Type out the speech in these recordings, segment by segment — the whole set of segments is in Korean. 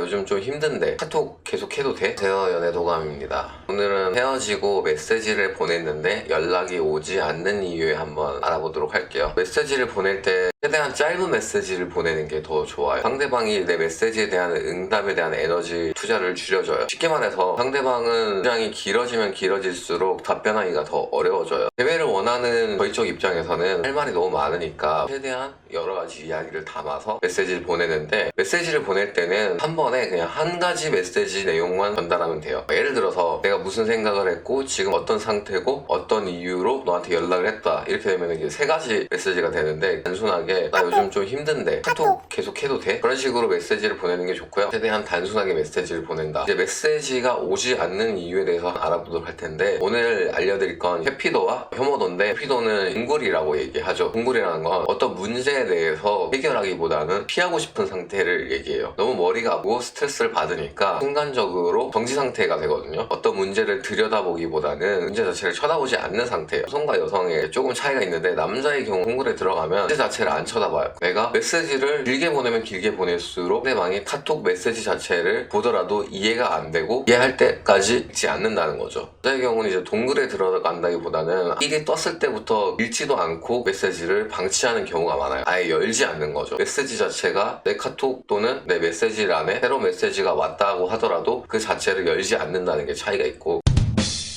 요즘 좀 힘든데 카톡 계속 해도 돼? 안녕하세요, 연애도감입니다. 오늘은 헤어지고 메시지를 보냈는데 연락이 오지 않는 이유에 한번 알아보도록 할게요. 메시지를 보낼 때 최대한 짧은 메시지를 보내는 게 더 좋아요. 상대방이 내 메시지에 대한 응답에 대한 에너지 투자를 줄여줘요. 쉽게 말해서 상대방은 시간이 길어지면 길어질수록 답변하기가 더 어려워져요. 대화를 원하는 저희 쪽 입장에서는 할 말이 너무 많으니까 최대한 여러 가지 이야기를 담아서 메시지를 보내는데, 메시지를 보낼 때는 한 번에 그냥 한 가지 메시지 내용만 전달하면 돼요. 예를 들어서 내가 무슨 생각을 했고 지금 어떤 상태고 어떤 이유로 너한테 연락을 했다, 이렇게 되면 이게 세 가지 메시지가 되는데, 단순하게 나 요즘 좀 힘든데 카톡 계속 해도 돼? 그런 식으로 메시지를 보내는 게 좋고요. 최대한 단순하게 메시지를 보낸다. 이제 메시지가 오지 않는 이유에 대해서 알아보도록 할 텐데, 오늘 알려드릴 건 해피도와 혐오도인데, 해피도는 둥굴이라고 얘기하죠. 둥굴이라는 건 어떤 문제에 대해서 해결하기보다는 피하고 싶은 상태를 얘기해요. 너무 머리가 아프고 스트레스를 받으니까 순간적으로 정지 상태가 되거든요. 어떤 문제를 들여다보기보다는 문제 자체를 쳐다보지 않는 상태예요. 여성과 여성의 조금 차이가 있는데, 남자의 경우 둥굴에 들어가면 문제 자체를 안 쳐다봐요. 내가 메시지를 길게 보내면 길게 보낼수록 상대방이 카톡 메시지 자체를 보더라도 이해가 안 되고 이해할 때까지 읽지 않는다는 거죠. 여자의 경우는 이제 동굴에 들어간다기보다는 일이 떴을 때부터 읽지도 않고 메시지를 방치하는 경우가 많아요. 아예 열지 않는 거죠. 메시지 자체가 내 카톡 또는 내 메시지란에 새로운 메시지가 왔다고 하더라도 그 자체를 열지 않는다는 게 차이가 있고,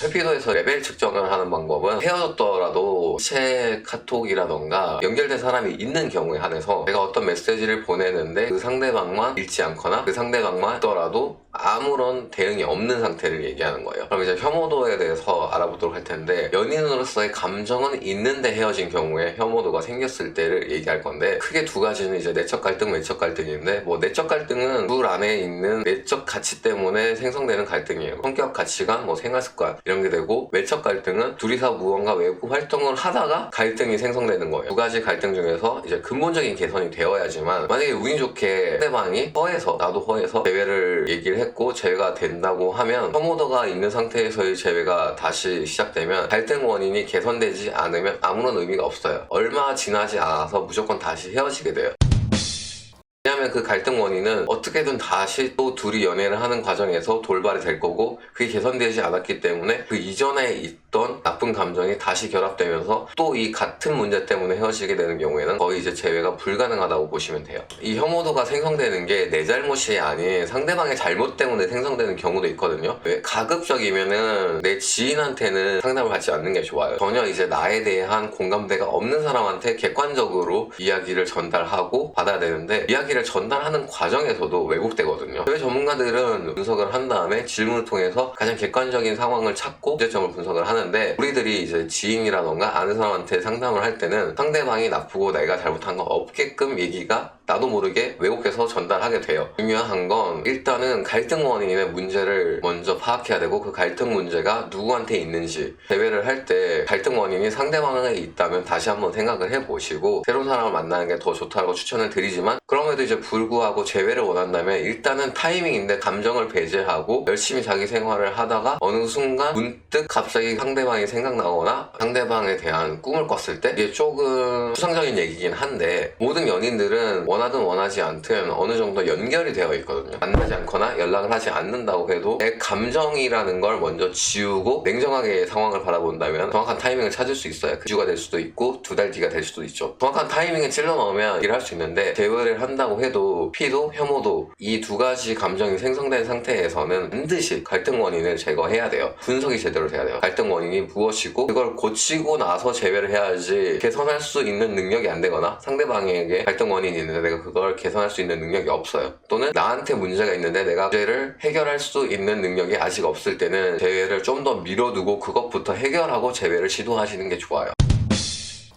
해피도에서 레벨 측정을 하는 방법은 헤어졌더라도 새 카톡이라던가 연결된 사람이 있는 경우에 한해서 내가 어떤 메시지를 보내는데 그 상대방만 읽지 않거나 그 상대방만 하더라도 아무런 대응이 없는 상태를 얘기하는 거예요. 그럼 이제 혐오도에 대해서 알아보도록 할 텐데, 연인으로서의 감정은 있는데 헤어진 경우에 혐오도가 생겼을 때를 얘기할 건데, 크게 두 가지는 이제 내적 갈등, 외적 갈등인데, 내적 갈등은 둘 안에 있는 내적 가치 때문에 생성되는 갈등이에요. 성격, 가치관, 생활 습관 이런 게 되고, 외적 갈등은 둘이서 무언가 외부 활동을 하다가 갈등이 생성되는 거예요. 두 가지 갈등 중에서 이제 근본적인 개선이 되어야지만, 만약에 운이 좋게 상대방이 허해서 나도 허해서 재회를 얘기를 했고 재회가 된다고 하면, 혐오도가 있는 상태에서의 재회가 다시 시작되면 갈등 원인이 개선되지 않으면 아무런 의미가 없어요. 얼마 지나지 않아서 무조건 다시 헤어지게 돼요. 왜냐하면 그 갈등 원인은 어떻게든 다시 또 둘이 연애를 하는 과정에서 돌발이 될 거고, 그게 개선되지 않았기 때문에 그 이전에 있던 나쁜 감정이 다시 결합되면서 또 이 같은 문제 때문에 헤어지게 되는 경우에는 거의 이제 재회가 불가능하다고 보시면 돼요. 이 혐오도가 생성되는 게 내 잘못이 아닌 상대방의 잘못 때문에 생성되는 경우도 있거든요. 왜? 가급적이면은 내 지인한테는 상담을 받지 않는 게 좋아요. 전혀 이제 나에 대한 공감대가 없는 사람한테 객관적으로 이야기를 전달하고 받아야 되는데, 이야기를 전달하는 과정에서도 왜곡되거든요. 해외 전문가들은 분석을 한 다음에 질문을 통해서 가장 객관적인 상황을 찾고 문제점을 분석을 하는데, 우리들이 이제 지인이라던가 아는 사람한테 상담을 할 때는 상대방이 나쁘고 내가 잘못한 거 없게끔 얘기가 나도 모르게 왜곡해서 전달하게 돼요. 중요한 건 일단은 갈등 원인의 문제를 먼저 파악해야 되고, 그 갈등 문제가 누구한테 있는지, 대화를 할 때 갈등 원인이 상대방에 있다면 다시 한번 생각을 해보시고 새로운 사람을 만나는 게 더 좋다고 추천을 드리지만, 그럼에도 이제 불구하고 재회를 원한다면 일단은 타이밍인데 감정을 배제하고 열심히 자기 생활을 하다가 어느 순간 문득 갑자기 상대방이 생각나거나 상대방에 대한 꿈을 꿨을 때, 이게 조금 추상적인 얘기긴 한데, 모든 연인들은 원하든 원하지 않든 어느 정도 연결이 되어 있거든요. 만나지 않거나 연락을 하지 않는다고 해도 내 감정이라는 걸 먼저 지우고 냉정하게 상황을 바라본다면 정확한 타이밍을 찾을 수 있어요. 그 주가 될 수도 있고 두 달 뒤가 될 수도 있죠. 정확한 타이밍에 찔러 넣으면 일을 할 수 있는데, 대화를 한다고 해도 피도 혐오도 이 두 가지 감정이 생성된 상태에서는 반드시 갈등 원인을 제거해야 돼요. 분석이 제대로 돼야 돼요. 갈등 원인이 무엇이고 그걸 고치고 나서 재회를 해야지, 개선할 수 있는 능력이 안 되거나 상대방에게 갈등 원인이 있는데 내가 그걸 개선할 수 있는 능력이 없어요, 또는 나한테 문제가 있는데 내가 문제를 해결할 수 있는 능력이 아직 없을 때는 재회를 좀 더 미뤄두고 그것부터 해결하고 재회를 시도하시는 게 좋아요.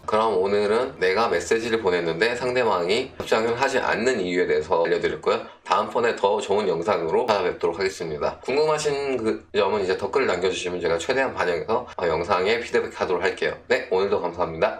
그럼 오늘은 내가 메시지를 보냈는데 상대방이 답장을 하지 않는 이유에 대해서 알려드렸고요. 다음번에 더 좋은 영상으로 찾아뵙도록 하겠습니다. 궁금하신 그 점은 이제 댓글을 남겨주시면 제가 최대한 반영해서 영상에 피드백 하도록 할게요. 네, 오늘도 감사합니다.